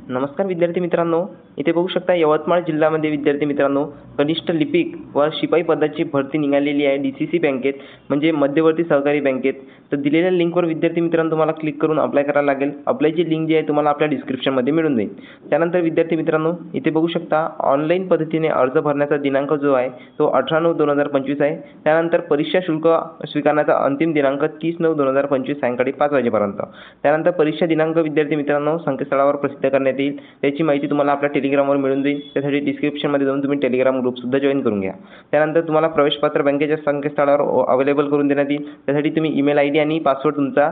नमस्कार विद्यार्थी मित्रांनो, इथे बघू शकता यवतमाळ जिल्ह्यामध्ये विद्यार्थी मित्रांनो कनिष्ठ लिपिक व शिपाई पदाची भरती निघालेली आहे DCC बँकेत म्हणजे मध्यवर्ती सहकारी बँकेत. तर दिलेल्या लिंकवर विद्यार्थी मित्रांनो तुम्हाला क्लिक करून अप्लाय करायला लागेल. अप्लायची लिंक जी आहे तुम्हाला आपल्या डिस्क्रिप्शनमध्ये मिळून जाईल. त्यानंतर विद्यार्थी मित्रांनो इथे बघू शकता ऑनलाईन पद्धतीने अर्ज भरण्याचा दिनांक जो आहे तो 18/9/2025 आहे. त्यानंतर परीक्षा शुल्क स्वीकारण्याचा अंतिम दिनांक 30/9/2025 सायंकाळी 5 वाजेपर्यंत. त्यानंतर परीक्षा दिनांक विद्यार्थी मित्रांनो संकेतस्थळावर प्रसिद्ध करण्यात येईल. त्याची माहिती तुम्हाला आपल्या टेलिग्रामवर मिळून जाईल. त्यासाठी डिस्क्रिप्शनमध्ये जाऊन तुम्ही टेलिग्राम ग्रुपसुद्धा जॉईन करून घ्या. त्यानंतर तुम्हाला प्रवेशपत्र बँकेच्या संकेतस्थळावर अवेलेबल करून देण्यात येईल. त्यासाठी तुम्ही ईमेल ID आणि पासवर्ड तुमचा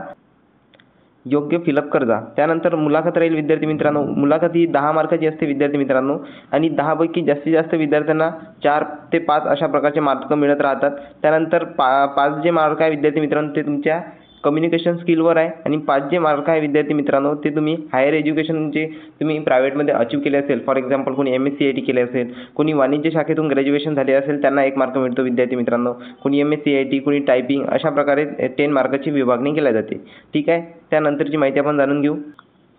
योग्य फिलअप करजा. त्यानंतर मुलाखत राहील विद्यार्थी मित्रांनो. मुलाखत ही 10 मार्काची असते विद्यार्थी मित्रांनो आणि 10 पैकी जास्तीत जास्त विद्यार्थ्यांना 4 ते 5 अशा प्रकारचे मार्क मिळत राहतात. त्यानंतर 5 जे मार्क आहे विद्यार्थी मित्रांनो ते तुमच्या कम्युनिकेशन स्किलवर आहे आणि 5 जे मार्क आहे विद्यार्थी मित्रांनो ते तुम्ही हायर एज्युकेशन जे तुम्ही प्रायव्हेटमध्ये अचीव केले असेल, फॉर एक्झाम्पल कोणी MSc IT केले असेल, कोणी वाणिज्य शाखेतून ग्रॅज्युएशन झाले असेल त्यांना 1 मार्क मिळतो विद्यार्थी मित्रांनो. कोणी MSc IT, कोणी टायपिंग अशा प्रकारे 10 मार्काची विभागणी केली जाते. ठीक आहे, त्यानंतरची माहिती आपण जाणून घेऊ.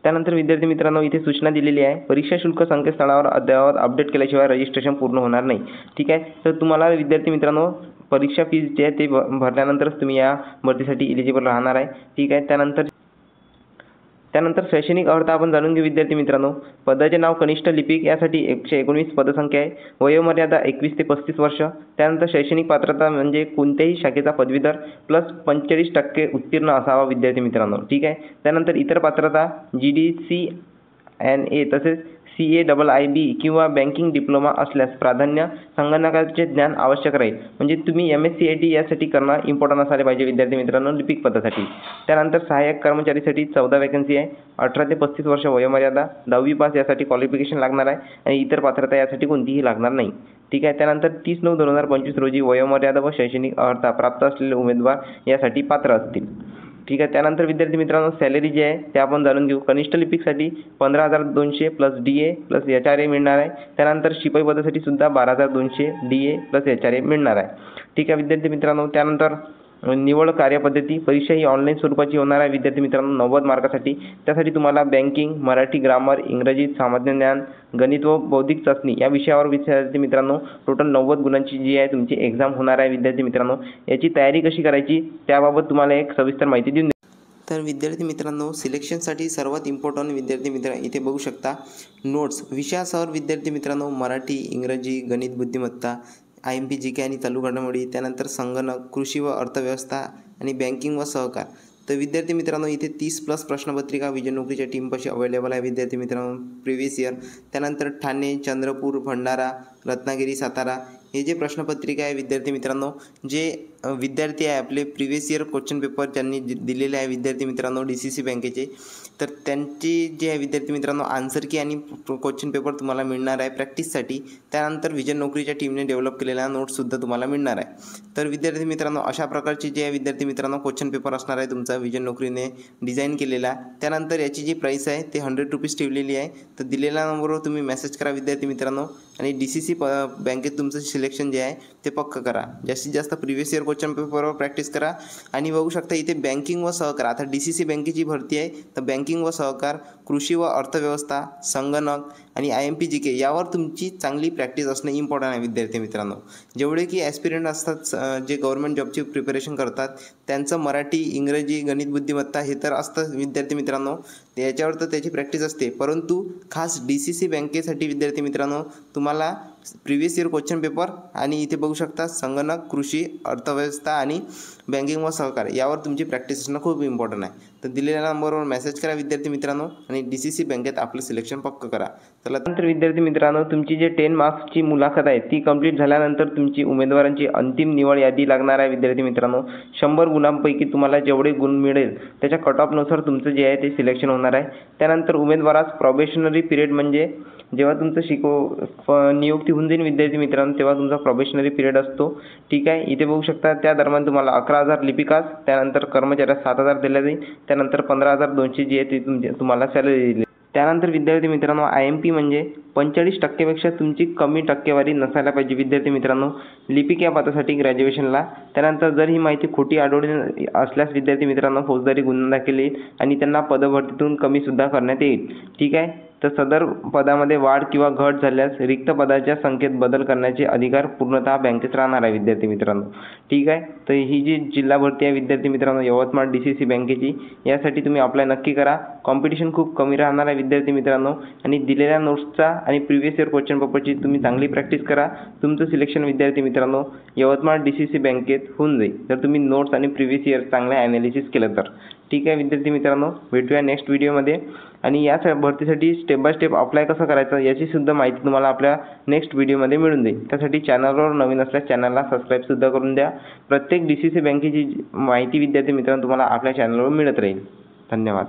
त्यानंतर विद्यार्थी मित्रांनो इथे सूचना दिलेली आहे. परीक्षा शुल्क संकेतस्थळावर अद्ययावत अपडेट केल्याशिवाय रजिस्ट्रेशन पूर्ण होणार नाही. ठीक आहे, तर तुम्हाला विद्यार्थी मित्रांनो परीक्षा फीज जे आहे ते भरल्यानंतरच तुम्ही या भरतीसाठी इलिजिबल राहणार आहे. ठीक आहे, त्यानंतर शैक्षणिक अर्हता आपण जाणून घेऊ विद्यार्थी मित्रांनो. पदाचे नाव कनिष्ठ लिपिक यासाठी 119 पदसंख्या आहे. वयोमर्यादा 21 ते 35 वर्ष. त्यानंतर शैक्षणिक पात्रता म्हणजे कोणत्याही शाखेचा पदवीधर प्लस 45% उत्तीर्ण असावा विद्यार्थी मित्रांनो. ठीक आहे, त्यानंतर इतर पात्रता GD, तसेच CA-IIB किंवा बँकिंग डिप्लोमा असल्यास प्राधान्य संगणकाचे ज्ञान आवश्यक राहील. म्हणजे तुम्ही MSc IT यासाठी करणं इम्पॉर्टंट असायला पाहिजे विद्यार्थी मित्रांनो लिपिक पदासाठी. त्यानंतर सहाय्यक कर्मचारीसाठी 14 वॅकन्सी आहे. 18 ते 35 वर्ष वयोमर्यादा, 10वी पास यासाठी क्वालिफिकेशन लागणार आहे आणि इतर पात्रता यासाठी कोणतीही लागणार नाही. ठीक आहे, त्यानंतर 30/9/2025 रोजी वयोमर्यादा व शैक्षणिक अर्हता प्राप्त असलेले उमेदवार यासाठी पात्र असतील. ठीक आहे, त्यानंतर विद्यार्थी मित्रांनो सॅलरी जी आहे ते आपण जाणून घेऊ. कनिष्ठ लिपिकसाठी 15,200 प्लस DA प्लस HRA मिळणार आहे. त्यानंतर शिपाई पदासाठी सुद्धा 12,200 DA प्लस HRA मिळणार आहे. ठीक आहे विद्यार्थी मित्रांनो, त्यानंतर निवड कार्यपद्धती. परीक्षा ही ऑनलाईन स्वरूपाची होणार आहे विद्यार्थी मित्रांनो 90 मार्कासाठी. त्यासाठी तुम्हाला बँकिंग, मराठी ग्रामर, इंग्रजी, सामान्य ज्ञान, गणित व बौद्धिक चाचणी या विषयावर विद्यार्थी मित्रांनो टोटल 90 गुणांची जी आहे तुमची एक्झाम होणार आहे विद्यार्थी मित्रांनो. याची तयारी कशी करायची त्याबाबत तुम्हाला एक सविस्तर माहिती देऊन. तर विद्यार्थी मित्रांनो सिलेक्शनसाठी सर्वात इम्पॉर्टंट विद्यार्थी मित्र इथे बघू शकता नोट्स. विषयासह विद्यार्थी मित्रांनो मराठी, इंग्रजी, गणित, बुद्धिमत्ता, IMP GK आणि चालू घडामोडी, त्यानंतर संगणक, कृषी व अर्थव्यवस्था आणि बँकिंग व सहकार. तर विद्यार्थी मित्रांनो इथे 30+ प्रश्नपत्रिका विजय नोकरीच्या टीमपाशी अवेलेबल आहे विद्यार्थी मित्रांनो प्रिव्हियस इयर. त्यानंतर ठाणे, चंद्रपूर, भंडारा, रत्नागिरी, सातारा हे जे प्रश्नपत्रिका आहे विद्यार्थी मित्रांनो जे विद्यार्थी आहे आपले प्रिव्हियस इयर क्वेश्चन पेपर ज्यांनी दिलेले आहे विद्यार्थी मित्रांनो DCC बँकेचे, तर त्यांची जे आहे विद्यार्थी मित्रांनो आन्सर की आणि क्वेश्चन पेपर तुम्हाला मिळणार आहे प्रॅक्टिससाठी. त्यानंतर विजन नोकरीच्या टीमने डेव्हलप केलेला नोट्ससुद्धा तुम्हाला मिळणार आहे. तर विद्यार्थी मित्रांनो अशा प्रकारचे जे आहे विद्यार्थी मित्रांनो क्वेश्चन पेपर असणार आहे तुमचा विजन नोकरीने डिझाईन केलेला. त्यानंतर याची जी प्राईस आहे ते 100 रुपीज ठेवलेली आहे. तर दिलेल्या नंबरवर तुम्ही मेसेज करा विद्यार्थी मित्रांनो आणि DCC बँकेत तुमचं सिलेक्शन जे आहे ते पक्क करा. जास्तीत जास्त प्रिव्हियस इयर क्वेश्चन पेपरवर प्रॅक्टिस करा. आणि बघू शकता इथे बँकिंग व सहकार, आता DCC बँकेची भरती आहे तर बँकिंग व सहकार, कृषी व अर्थव्यवस्था, संगणक आणि IMP GK यावर तुमची चांगली प्रॅक्टिस असणं इम्पॉर्टंट आहे विद्यार्थी मित्रांनो. जेवढे की ॲस्पिरंट असतात जे गव्हर्नमेंट जॉबची प्रिपरेशन करतात त्यांचं मराठी, इंग्रजी, गणित, बुद्धिमत्ता हे तर असतं विद्यार्थी मित्रांनो, याच्यावर तर त्याची प्रॅक्टिस असते. परंतु खास DCC बँकेसाठी विद्यार्थी मित्रांनो तुम्हाला प्रिव्हियस इयर क्वेश्चन पेपर आणि इथे बघू शकता संगणक, कृषी, अर्थव्यवस्था आणि बँकिंग व सहकार यावर तुमची प्रॅक्टिस असणं खूप इम्पॉर्टंट आहे. तर दिलेल्या नंबरवर मेसेज करा विद्यार्थी मित्रांनो आणि DCC बँकेत आपलं सिलेक्शन पक्क करा. त्यानंतर विद्यार्थी मित्रांनो तुमची जे 10 मार्क्सची मुलाखत आहे ती कंप्लीट झाल्यानंतर तुमची उमेदवारांची अंतिम निवड यादी लागणार आहे विद्यार्थी मित्रांनो. 100 गुणांपैकी तुम्हाला जेवढे गुण मिळेल त्याच्या कट ऑफनुसार तुमचं जे आहे ते सिलेक्शन होणार आहे. त्यानंतर उमेदवारास प्रोबेशनरी पिरियड म्हणजे जेव्हा तुमचं नियुक्ती होऊन जाईल विद्यार्थी मित्रांनो तेव्हा तुमचा प्रोबेशनरी पिरियड असतो. ठीक आहे, इथे बघू शकता त्या दरम्यान तुम्हाला 11,000 लिपिकास, त्यानंतर कर्मचाऱ्यास 7,000 दिल्या जाईल. त्यानंतर 15,200 जी आहे ती तुम्हाला सॅलरी दिली. त्यानंतर विद्यार्थी मित्रांनो IMP म्हणजे 45% पेक्षा तुमची कमी टक्केवारी नसायला पाहिजे विद्यार्थी मित्रांनो लिपिक या पदासाठी ग्रॅज्युएशनला. त्यानंतर जर ही माहिती खोटी आढळून असल्यास विद्यार्थी मित्रांनो फौजदारी गुन्हा दाखल येईल आणि त्यांना पदभरतीतून कमीसुद्धा करण्यात येईल. ठीक आहे, तर सदर पदामध्ये वाढ किंवा घट झाल्यास रिक्त पदाच्या संख्येत बदल करण्याचे अधिकार पूर्णतः बँकेस राहणार आहे विद्यार्थी मित्रांनो. ठीक आहे. तर ही जी जिल्हा भरती आहे विद्यार्थी मित्रांनो यवतमाळ DCC बँकेची, यासाठी तुम्ही अप्लाय नक्की करा. कॉम्पिटिशन खूप कमी राहणार आहे विद्यार्थी मित्रांनो आणि दिलेल्या नोट्सचा आणि प्रिव्हियस इयर क्वेश्चन पेपरची तुम्ही चांगली प्रॅक्टिस करा. तुमचं सिलेक्शन विद्यार्थी मित्रांनो यवतमाळ DCC बँकेत होऊन जाईल जर तुम्ही नोट्स आणि प्रिव्हियस इयर चांगलं ॲनालिसिस केलं तर. ठीक आहे विद्यार्थी मित्रांनो, भेटूया नेक्स्ट व्हिडिओमध्ये. आणि या भरतीसाठी स्टेप बाय स्टेप अप्लाय कसं करायचं याची सुद्धा माहिती तुम्हाला आपल्या नेक्स्ट व्हिडिओमध्ये मिळून जाईल. त्यासाठी चॅनलवर नवीन असल्यास चॅनलला सबस्क्राईबसुद्धा करून द्या. प्रत्येक DCC बँकेची माहिती विद्यार्थी मित्रांनो तुम्हाला आपल्या चॅनलवर मिळत राहील. धन्यवाद.